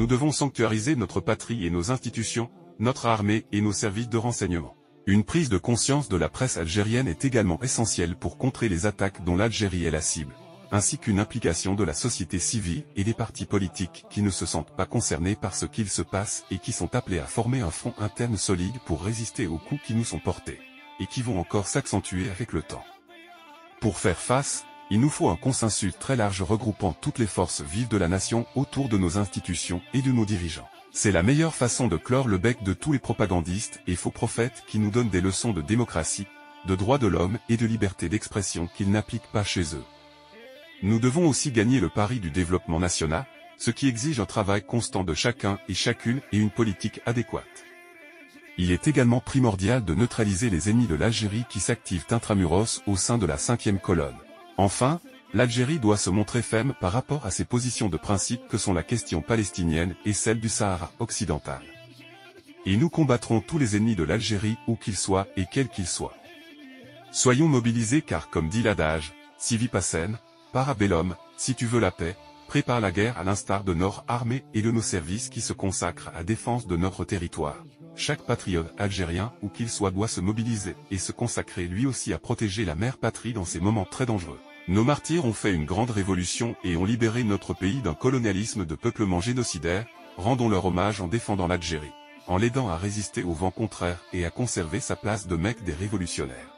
Nous devons sanctuariser notre patrie et nos institutions, notre armée et nos services de renseignement. Une prise de conscience de la presse algérienne est également essentielle pour contrer les attaques dont l'Algérie est la cible, ainsi qu'une implication de la société civile et des partis politiques qui ne se sentent pas concernés par ce qu'il se passe et qui sont appelés à former un front interne solide pour résister aux coups qui nous sont portés, et qui vont encore s'accentuer avec le temps. Pour faire face, il nous faut un consensus très large regroupant toutes les forces vives de la nation autour de nos institutions et de nos dirigeants. C'est la meilleure façon de clore le bec de tous les propagandistes et faux prophètes qui nous donnent des leçons de démocratie, de droits de l'homme et de liberté d'expression qu'ils n'appliquent pas chez eux. Nous devons aussi gagner le pari du développement national, ce qui exige un travail constant de chacun et chacune et une politique adéquate. Il est également primordial de neutraliser les ennemis de l'Algérie qui s'activent intramuros au sein de la 5e colonne. Enfin, l'Algérie doit se montrer ferme par rapport à ses positions de principe que sont la question palestinienne et celle du Sahara occidental. Et nous combattrons tous les ennemis de l'Algérie où qu'ils soient et quels qu'ils soient. Soyons mobilisés car comme dit l'adage, sivi pacem, para bellum, si tu veux la paix, prépare la guerre à l'instar de notre armée et de nos services qui se consacrent à la défense de notre territoire. Chaque patriote algérien où qu'il soit doit se mobiliser et se consacrer lui aussi à protéger la mère patrie dans ces moments très dangereux. Nos martyrs ont fait une grande révolution et ont libéré notre pays d'un colonialisme de peuplement génocidaire, rendons leur hommage en défendant l'Algérie, en l'aidant à résister au vent contraire et à conserver sa place de mecque des révolutionnaires.